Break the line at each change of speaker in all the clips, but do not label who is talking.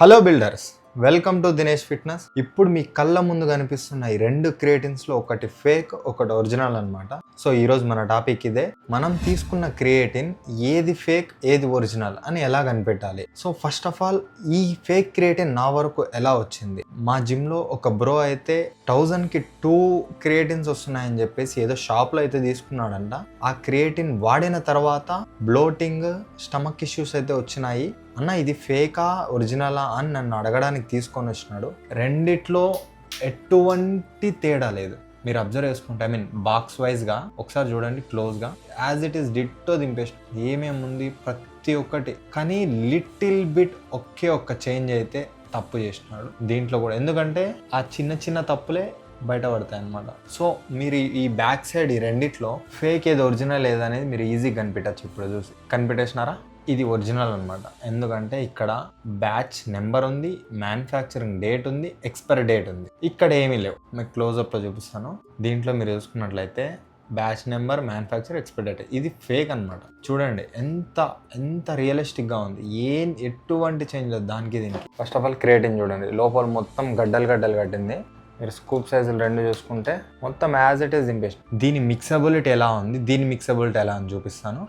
Hello builders, welcome to Dinesh fitness. ఇప్పుడు మీ కళ్ళ ముందు కనిపిస్తున్న ఈ రెండు క్రియేటిన్స్ లో ఒకటి ఫేక్, ఒకటి ఒరిజినల్ అన్నమాట. సో ఈరోజు మన టాపిక్ ఇదే. మనం తీసుకున్న క్రియేటిన్ ఏది ఫేక్, ఏది ఒరిజినల్ అని ఎలా కనిపెట్టాలి. సో ఫస్ట్ ఆఫ్ ఆల్, ఈ ఫేక్ క్రియేటిన్ నా వరకు ఎలా వచ్చింది. మా జిమ్ లో ఒక బ్రో అయితే 1000కి 2 క్రియేటిన్స్ వస్తున్నాయని చెప్పేసి ఏదో షాప్ లో అయితే తీసుకున్నాడంట. ఆ క్రియేటిన్ వాడిన తర్వాత బ్లోటింగ్, స్టమక్ ఇష్యూస్ అయితే వచ్చినాయి. అన్న ఇది ఫేకా ఒరిజినలా అని నన్ను అడగడానికి తీసుకొని వచ్చినాడు. రెండిట్లో ఎటువంటి తేడా లేదు. మీరు అబ్జర్వ్ చేసుకుంటే, బాక్స్ వైజ్గా ఒకసారి చూడండి క్లోజ్గా, యాజ్ ఇట్ ఈస్ డిట్టో దింపేసి ఏమేముంది ప్రతి ఒక్కటి. కానీ లిటిల్ బిట్ ఒక్క చేంజ్ అయితే తప్పు చేసినాడు దీంట్లో కూడా. ఎందుకంటే ఆ చిన్న చిన్న తప్పులే బయటపడతాయి అన్నమాట. సో మీరు ఈ బ్యాక్ సైడ్ ఈ రెండిట్లో ఫేక్ ఏది ఒరిజినల్ ఏదనేది మీరు ఈజీగా కనిపెట్టచ్చు. ఇప్పుడు చూసి కనిపెట్టేసినారా, ఇది ఒరిజినల్ అనమాట. ఎందుకంటే ఇక్కడ బ్యాచ్ నెంబర్ ఉంది, మ్యానుఫ్యాక్చరింగ్ డేట్ ఉంది, ఎక్స్పైరీ డేట్ ఉంది. ఇక్కడ ఏమీ లేవు. మీకు క్లోజప్లో చూపిస్తాను. దీంట్లో మీరు చూసుకున్నట్లయితే batch number, manufacture, expiry date, ఇది ఫేక్ అనమాట. చూడండి ఎంత రియలిస్టిక్గా ఉంది. ఎటువంటి చేంజ్ లేదు దానికి దీనికి. ఫస్ట్ ఆఫ్ ఆల్ క్రియేటిన్ చూడండి, లోపల మొత్తం గడ్డలు కట్టింది. మీరు స్కూప్ సైజులు రెండు చూసుకుంటే మొత్తం యాజ్ ఇట్ ఈస్ దింపేసి. దీని మిక్సబిలిటీ ఎలా ఉంది, దీని మిక్సబిలిటీ ఎలా అని చూపిస్తాను.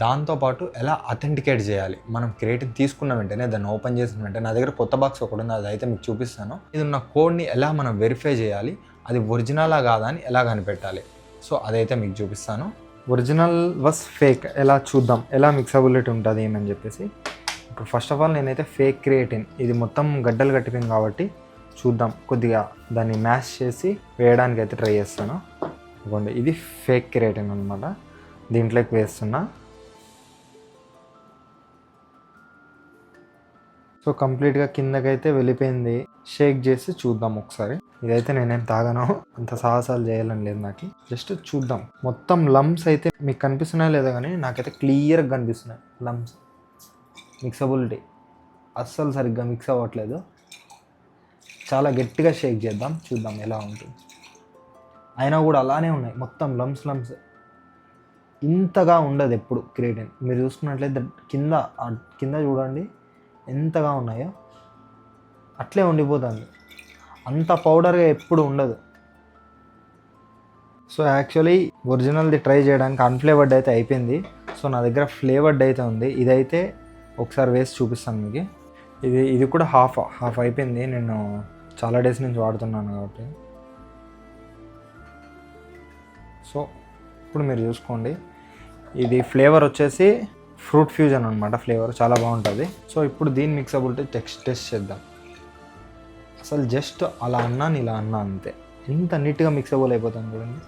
దాంతోపాటు ఎలా అథెంటికేట్ చేయాలి. మనం క్రియేటిన్ తీసుకున్న వెంటనే, దాన్ని ఓపెన్ చేసిన వెంటనే, నా దగ్గర కొత్త బాక్స్ ఒకటి ఉంది, అది అయితే మీకు చూపిస్తాను. ఇది ఉన్న కోడ్ని ఎలా మనం వెరిఫై చేయాలి, అది ఒరిజినలా కాదా అని ఎలా కనిపెట్టాలి. సో అదైతే మీకు చూపిస్తాను. ఒరిజినల్ వస్ ఫేక్ ఎలా చూద్దాం, ఎలా మిక్సబిలిటీ ఉంటుంది ఏమని చెప్పేసి. ఇప్పుడు ఫస్ట్ ఆఫ్ ఆల్ నేనైతే ఫేక్ క్రియేటిన్, ఇది మొత్తం గడ్డలు కట్టిపోయింది కాబట్టి చూద్దాం. కొద్దిగా దాన్ని మ్యాష్ చేసి వేయడానికి అయితే ట్రై చేస్తాను. ఇదిగోండి, ఇది ఫేక్ క్రియేటిన్ అనమాట. దీంట్లోకి వేస్తున్నా. సో కంప్లీట్గా కిందకైతే వెళ్ళిపోయింది. షేక్ చేసి చూద్దాం ఒకసారి. ఇదైతే నేనేం తాగాను, అంత సాహసాలు చేయాలని లేదు నాకు. జస్ట్ చూద్దాం. మొత్తం లమ్స్ అయితే మీకు కనిపిస్తున్నాయో లేదో కానీ నాకైతే క్లియర్గా కనిపిస్తున్నాయి లమ్స్. మిక్సబిలిటీ అస్సలు సరిగ్గా మిక్స్ అవ్వట్లేదు. చాలా గట్టిగా షేక్ చేద్దాం, చూద్దాం ఎలా ఉంటుంది. అయినా కూడా అలానే ఉన్నాయి మొత్తం లమ్స్. ఇంతగా ఉండదు ఎప్పుడు క్రియేటిన్. మీరు చూసుకున్నట్లయితే కింద చూడండి ఎంతగా ఉన్నాయో, అట్లే ఉండిపోతుంది. అంత పౌడర్గా ఎప్పుడు ఉండదు. సో యాక్చువల్లీ ఒరిజినల్ది ట్రై చేయడానికి అన్ఫ్లేవర్డ్ అయితే అయిపోయింది. సో నా దగ్గర ఫ్లేవర్డ్ అయితే ఉంది. ఇదైతే ఒకసారి వేసి చూపిస్తాను మీకు. ఇది కూడా హాఫ్ అయిపోయింది. నేను చాలా డేస్ నుంచి వాడుతున్నాను కాబట్టి. సో ఇప్పుడు మీరు చూసుకోండి, ఇది ఫ్లేవర్ వచ్చేసి ఫ్రూట్ ఫ్యూజన్ అనమాట. ఫ్లేవర్ చాలా బాగుంటుంది. సో ఇప్పుడు దీని మిక్సబిలిటీ టెస్ట్ చేద్దాం. అసలు జస్ట్ అలా అన్నాను, ఇలా అన్నా అంతే. ఎంత నీట్గా మిక్సబుల్ అయిపోతుంది చూడండి.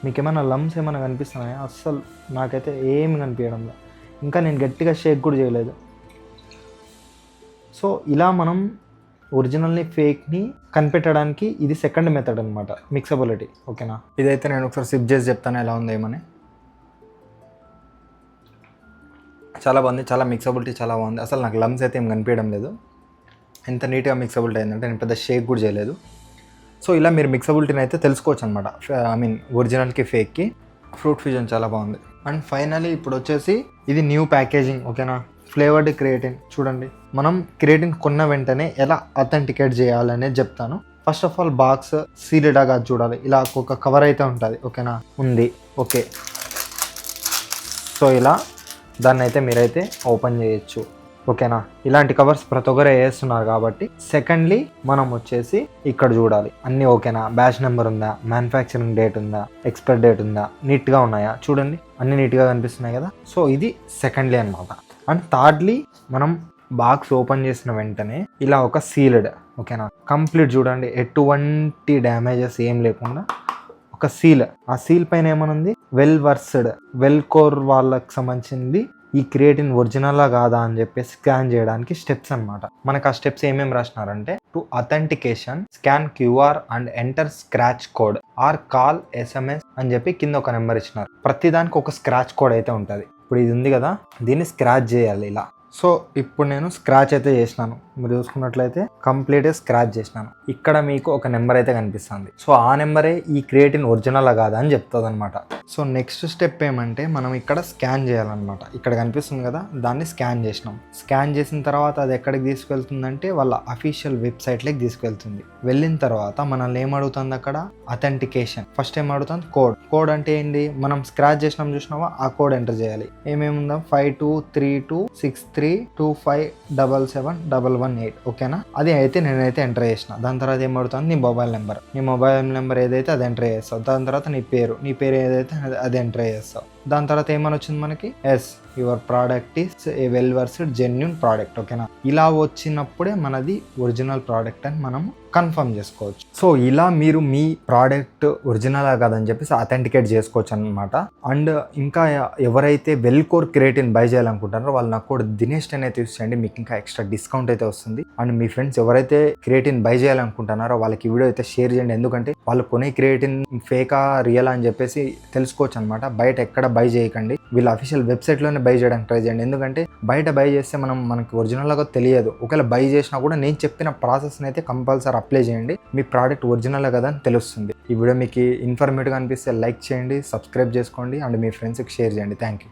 మీకు ఏమైనా లమ్స్ ఏమైనా కనిపిస్తున్నాయా? అస్సలు నాకైతే ఏమి కనిపించడంలో. ఇంకా నేను గట్టిగా షేక్ కూడా చేయలేదు. సో ఇలా మనం ఒరిజినల్ని, ఫేక్ని కనిపెట్టడానికి ఇది సెకండ్ మెథడ్ అనమాట, మిక్సబిలిటీ. ఓకేనా? ఇదైతే నేను ఒకసారి సిప్ చేసి చెప్తాను ఎలా ఉందో ఏమని. చాలా బాగుంది, చాలా మిక్సబిలిటీ చాలా బాగుంది. అసలు నాకు లమ్స్ అయితే ఏం కనిపించడం లేదు. ఎంత నీట్గా మిక్సబిలిటీ అయిందంటే నేను పెద్ద షేక్ కూడా చేయలేదు. సో ఇలా మీరు మిక్సబిలిటీని అయితే తెలుసుకోవచ్చు అనమాట. ఒరిజినల్కి, ఫేక్కి. ఫ్రూట్ ఫ్యూజన్ చాలా బాగుంది. అండ్ ఫైనలీ ఇప్పుడు వచ్చేసి ఇది న్యూ ప్యాకేజింగ్. ఓకేనా? Flavoured creatine. చూడండి, మనం క్రియేటిన్ కొన్న వెంటనే ఎలా అథెంటికేట్ చేయాలనేది చెప్తాను. ఫస్ట్ ఆఫ్ ఆల్ బాక్స్ సీల్డ్గా చూడాలి. ఇలా ఒక కవర్ అయితే ఉంటుంది. ఓకేనా? ఉంది. ఓకే. సో ఇలా దాన్ని అయితే మీరైతే ఓపెన్ చేయొచ్చు. ఓకేనా? ఇలాంటి కవర్స్ ప్రతి ఒక్కరే వేస్తున్నారు కాబట్టి. సెకండ్లీ మనం వచ్చేసి ఇక్కడ చూడాలి అన్నీ ఓకేనా, బ్యాచ్ నెంబర్ ఉందా, మ్యానుఫ్యాక్చరింగ్ డేట్ ఉందా, ఎక్స్పైరీ డేట్ ఉందా, నీట్గా ఉన్నాయా చూడండి. అన్నీ నీట్గా కనిపిస్తున్నాయి కదా. సో ఇది సెకండ్లీ అనమాట. అండ్ థర్డ్లీ, మనం బాక్స్ ఓపెన్ చేసిన వెంటనే ఇలా ఒక సీల్డ్. ఓకేనా? కంప్లీట్ చూడండి, ఎటువంటి డ్యామేజెస్ ఏం లేకుండా ఒక సీల్. ఆ సీల్ పైన ఏమనుంది, వెల్ వర్స్డ్, వెల్ కోర్ వాళ్ళకి సంబంధించింది. ఈ క్రియేటిన్ ఒరిజినలా కాదా అని చెప్పేసి స్కాన్ చేయడానికి స్టెప్స్ అనమాట. మనకు ఆ స్టెప్స్ ఏమేమి రాసినారంటే, two authentication scan QR and enter scratch code or call SMS అని చెప్పి కింద ఒక నెంబర్ ఇచ్చినారు. ప్రతిదానికి ఒక స్క్రాచ్ కోడ్ అయితే ఉంటుంది. ఇప్పుడు ఇది ఉంది కదా, దీన్ని స్క్రాచ్ చేయాలి ఇలా. సో ఇప్పుడు నేను స్క్రాచ్ అయితే చేసినాను. మీరు చూసుకున్నట్లయితే కంప్లీట్గా స్క్రాచ్ చేసినాను. ఇక్కడ మీకు ఒక నెంబర్ అయితే కనిపిస్తుంది. సో ఆ నెంబరే ఈ క్రియేటిన్ ఒరిజినల్ కాదా అని చెప్తుంది అనమాట. సో నెక్స్ట్ స్టెప్ ఏమంటే మనం ఇక్కడ స్కాన్ చేయాలన్నమాట. ఇక్కడ కనిపిస్తుంది కదా, దాన్ని స్కాన్ చేసినాం. స్కాన్ చేసిన తర్వాత అది ఎక్కడికి తీసుకెళ్తుందంటే వాళ్ళ అఫీషియల్ వెబ్సైట్లోకి తీసుకెళ్తుంది. వెళ్ళిన తర్వాత మనల్ని ఏమడుగుతుంది అక్కడ, అథెంటికేషన్. ఫస్ట్ ఏం అడుగుతుంది, కోడ్ అంటే ఏంటి, మనం స్క్రాచ్ చేసినాం చూసినావా, ఆ కోడ్ ఎంటర్ చేయాలి. ఏమేముందా, 52326325771118. ఓకేనా, అది అయితే నేనైతే ఎంటర్ చేసిన. దాని తర్వాత ఏమడుగుతుంది, నీ మొబైల్ నెంబర్ ఏదైతే అది ఎంటర్ చేస్తావు. దాని తర్వాత నీ పేరు ఏదైతే అది ఎంటర్ చేస్తావు. దాని తర్వాత ఏమని వచ్చింది మనకి, yes your product is a well versed genuine product. ఓకేనా, ఇలా వచ్చినప్పుడే మనది ఒరిజినల్ ప్రోడక్ట్ అని మనం కన్ఫర్మ్ చేసుకోవచ్చు. సో ఇలా మీరు మీ ప్రోడక్ట్ ఒరిజినలా కాదని చెప్పేసి అథెంటికేట్ చేసుకోవచ్చు అనమాట. అండ్ ఇంకా ఎవరైతే వెల్కోర్ క్రియేటిన్ బై చేయాలనుకుంటారో వాళ్ళు నాకు కూడా దినేష్ అనేది యూస్ చేయండి, మీకు ఇంకా ఎక్స్ట్రా డిస్కౌంట్ అయితే వస్తుంది. అండ్ మీ ఫ్రెండ్స్ ఎవరైతే క్రియేటిన్ బై చేయాలనుకుంటున్నారో వాళ్ళకి వీడియో అయితే షేర్ చేయండి. ఎందుకంటే వాళ్ళు కొనే క్రియేటిన్ ఫేకా రియలా అని చెప్పేసి తెలుసుకోవచ్చు అనమాట. బయట ఎక్కడ బై చేయకండి, వీళ్ళ అఫీషియల్ వెబ్సైట్లోనే బై చేయడానికి ట్రై చేయండి. ఎందుకంటే బయట బై చేస్తే మనకి ఒరిజినల్గా తెలియదు. ఒకవేళ బై చేసినా కూడా నేను చెప్పిన ప్రాసెస్ని అయితే కంపల్సరీ అప్లై చేయండి, మీ ప్రోడక్ట్ ఒరిజినల్ కదా అని తెలుస్తుంది. ఈ వీడియో మీకు ఇన్ఫర్మేటివ్గా అనిపిస్తే లైక్ చేయండి, సబ్స్క్రైబ్ చేసుకోండి అండ్ మీ ఫ్రెండ్స్కి షేర్ చేయండి. Thank you.